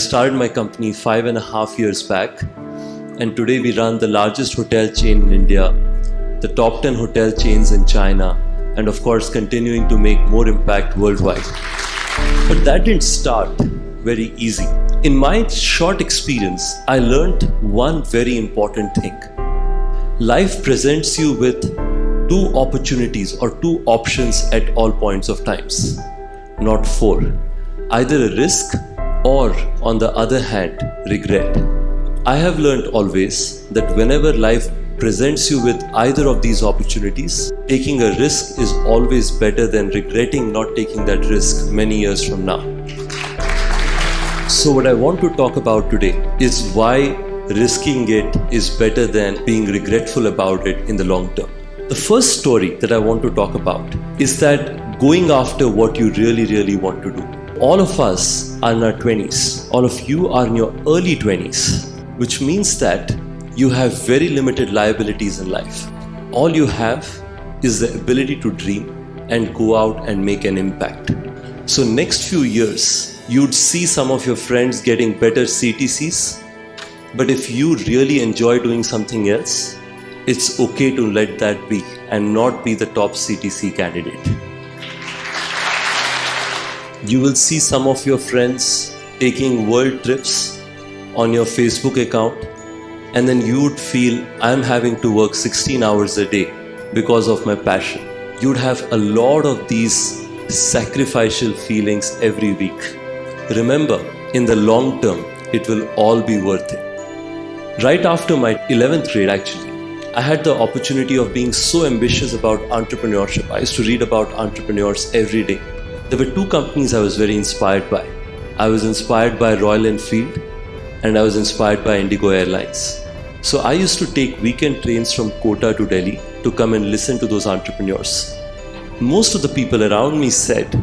started my company 5.5 years back, and today we run the largest hotel chain in India, the top 10 hotel chains in China, and of course continuing to make more impact worldwide. But that didn't start very easy. In my short experience, I learned one very important thing. Life presents you with two opportunities or two options at all points of times, not four. Either a risk or, on the other hand, regret. I have learned always that whenever life presents you with either of these opportunities, taking a risk is always better than regretting not taking that risk many years from now. So what I want to talk about today is why risking it is better than being regretful about it in the long term. The first story that I want to talk about is that going after what you really want to do. All of us are in our 20s. All of you are in your early 20s, which means that you have very limited liabilities in life. All you have is the ability to dream and go out and make an impact. So next few years, you'd see some of your friends getting better CTCs, but if you really enjoy doing something else, it's okay to let that be and not be the top CTC candidate. You will see some of your friends taking world trips on your Facebook account, and then you would feel, I'm having to work 16 hours a day because of my passion. You'd have a lot of these sacrificial feelings every week. Remember, in the long term, it will all be worth it. Right after my 11th grade, actually, I had the opportunity of being so ambitious about entrepreneurship. I used to read about entrepreneurs every day. There were two companies I was very inspired by. I was inspired by Royal Enfield and I was inspired by Indigo Airlines. So I used to take weekend trains from Kota to Delhi to come and listen to those entrepreneurs. Most of the people around me said,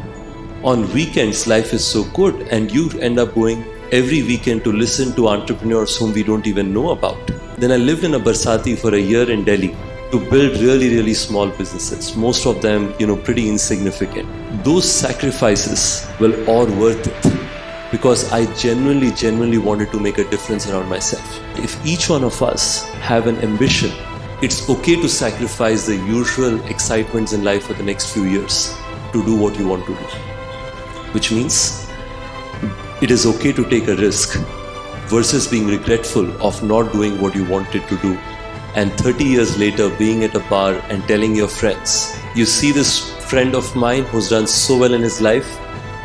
on weekends life is so good and you end up going every weekend to listen to entrepreneurs whom we don't even know about. Then I lived in a Barsati for a year in Delhi to build really small businesses. Most of them, pretty insignificant. Those sacrifices were all worth it because I genuinely wanted to make a difference around myself. If each one of us have an ambition, it's okay to sacrifice the usual excitements in life for the next few years to do what you want to do. Which means it is okay to take a risk versus being regretful of not doing what you wanted to do. And 30 years later, being at a bar and telling your friends, you see this friend of mine who's done so well in his life,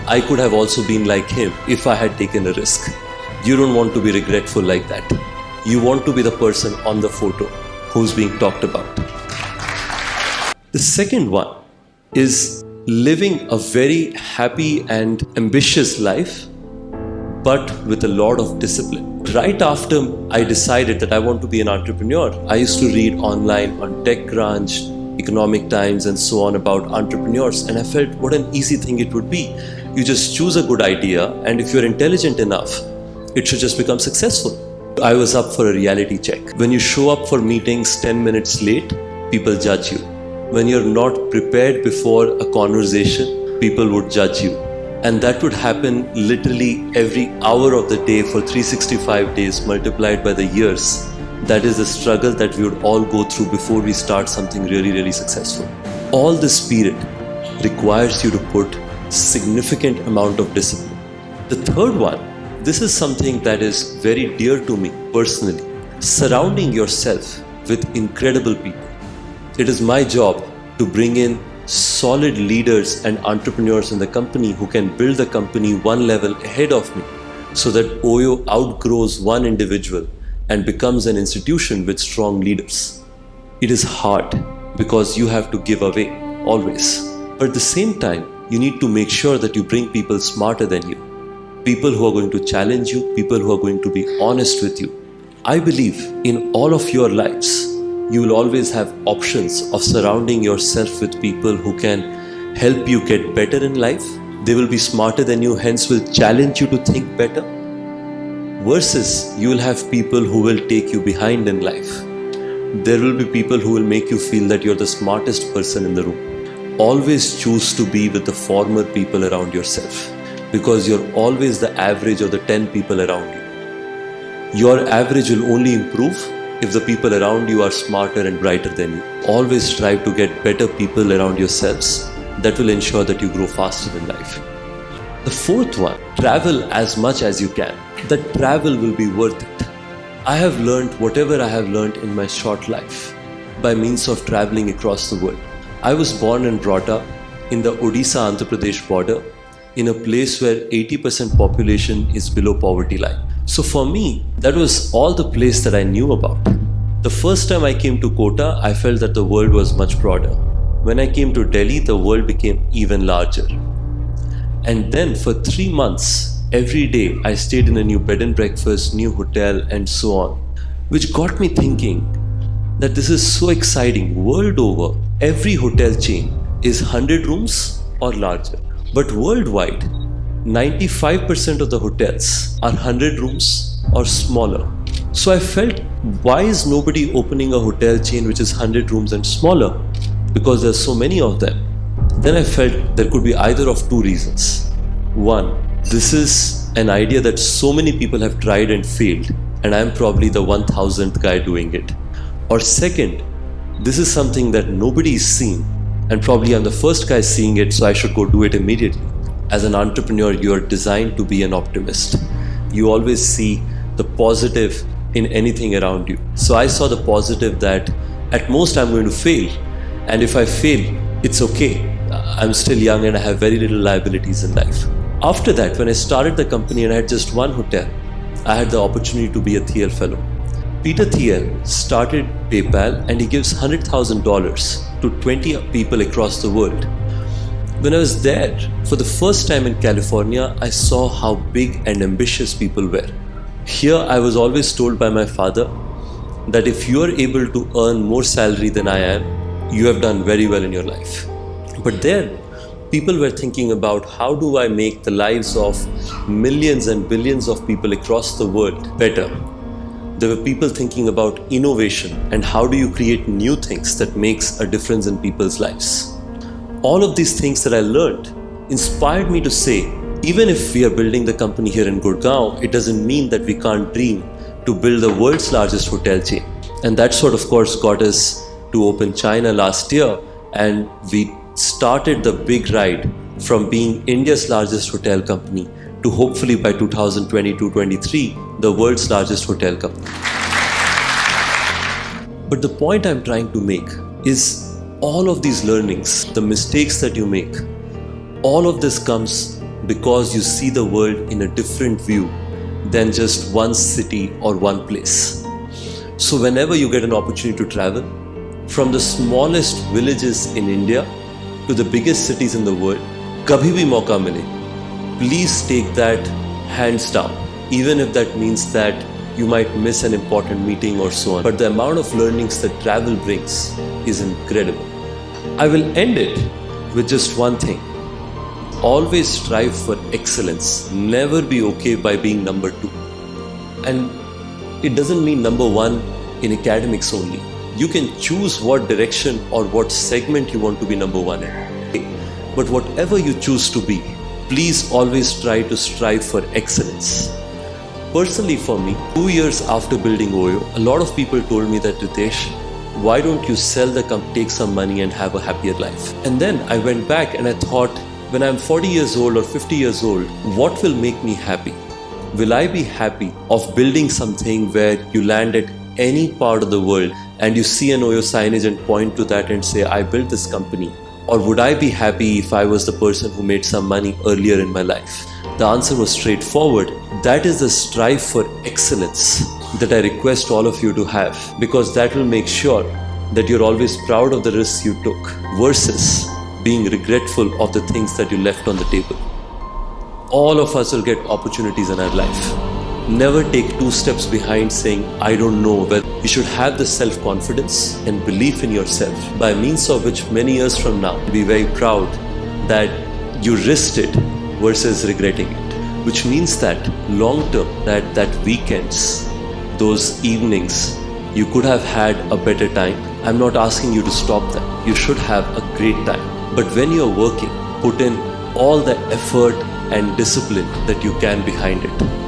I could have also been like him if I had taken a risk. You don't want to be regretful like that. You want to be the person on the photo who's being talked about. The second one is living a very happy and ambitious life, but with a lot of discipline. Right after I decided that I want to be an entrepreneur, I used to read online on TechCrunch, Economic Times and so on about entrepreneurs, and I felt what an easy thing it would be. You just choose a good idea, and if you're intelligent enough, it should just become successful. I was up for a reality check. When you show up for meetings 10 minutes late, people judge you. When you're not prepared before a conversation, people would judge you. And that would happen literally every hour of the day for 365 days multiplied by the years. That is the struggle that we would all go through before we start something really successful. All this period requires you to put significant amount of discipline. The third one, this is something that is very dear to me personally. Surrounding yourself with incredible people. It is my job to bring in solid leaders and entrepreneurs in the company who can build the company one level ahead of me so that OYO outgrows one individual and becomes an institution with strong leaders. It is hard because you have to give away always. But at the same time, you need to make sure that you bring people smarter than you. People who are going to challenge you, people who are going to be honest with you. I believe in all of your lives, you will always have options of surrounding yourself with people who can help you get better in life. They will be smarter than you, hence will challenge you to think better. Versus you will have people who will take you behind in life. There will be people who will make you feel that you're the smartest person in the room. Always choose to be with the former people around yourself. because you're always the average of the 10 people around you. Your average will only improve if the people around you are smarter and brighter than you. Always strive to get better people around yourselves. That will ensure that you grow faster in life. The fourth one, travel as much as you can. That travel will be worth it. I have learned whatever I have learned in my short life by means of traveling across the world. I was born and brought up in the Odisha-Andhra Pradesh border, in a place where 80% population is below poverty line. So for me, that was all the place that I knew about. The first time I came to Kota, I felt that the world was much broader. When I came to Delhi, the world became even larger. And then for 3 months, every day I stayed in a new bed and breakfast, new hotel and so on, which got me thinking that this is so exciting. World over, every hotel chain is 100 rooms or larger. But worldwide, 95% of the hotels are 100 rooms or smaller. So I felt, why is nobody opening a hotel chain which is 100 rooms and smaller? Because there's so many of them. Then I felt there could be either of two reasons. One, this is an idea that so many people have tried and failed, and I'm probably the 1000th guy doing it. Or second, this is something that nobody's seen, and probably I'm the first guy seeing it, so I should go do it immediately. As an entrepreneur, you are designed to be an optimist. You always see the positive in anything around you. So I saw the positive that at most I'm going to fail, and if I fail, it's okay. I'm still young and I have very little liabilities in life. After that, when I started the company and I had just one hotel, I had the opportunity to be a Thiel fellow. Peter Thiel started PayPal and he gives $100,000 to 20 people across the world. When I was there, for the first time in California, I saw how big and ambitious people were. Here, I was always told by my father that if you are able to earn more salary than I am, you have done very well in your life. But there, people were thinking about how do I make the lives of millions and billions of people across the world better. There were people thinking about innovation and how do you create new things that makes a difference in people's lives. All of these things that I learned inspired me to say, even if we are building the company here in Gurgaon, it doesn't mean that we can't dream to build the world's largest hotel chain. And that's what of course got us to open China last year, and we started the big ride from being India's largest hotel company to hopefully by 2022-23, the world's largest hotel company. But the point I'm trying to make is all of these learnings, the mistakes that you make, all of this comes because you see the world in a different view than just one city or one place. So whenever you get an opportunity to travel, from the smallest villages in India to the biggest cities in the world, kabhi bhi mauka mile, please take that hands down, even if that means that you might miss an important meeting or so on. But the amount of learnings that travel brings is incredible. I will end it with just one thing. Always strive for excellence. Never be okay by being number 2. And it doesn't mean number 1 in academics only. You can choose what direction or what segment you want to be number 1 in. But whatever you choose to be, please always try to strive for excellence. Personally for me, 2 years after building Oyo, a lot of people told me that, Ritesh, why don't you sell the company, take some money and have a happier life? And then I went back and I thought, when I'm 40 years old or 50 years old, what will make me happy? Will I be happy of building something where you land at any part of the world and you see an Oyo signage and point to that and say, I built this company? Or would I be happy if I was the person who made some money earlier in my life? The answer was straightforward. That is the strive for excellence that I request all of you to have, because that will make sure that you're always proud of the risks you took versus being regretful of the things that you left on the table. All of us will get opportunities in our life. Never take 2 steps behind saying, I don't know. Well, you should have the self-confidence and belief in yourself, by means of which many years from now, be very proud that you risked it versus regretting it. Which means that long term, that weekends, those evenings, you could have had a better time. I'm not asking you to stop them. You should have a great time. But when you're working, put in all the effort, and discipline that you can behind it.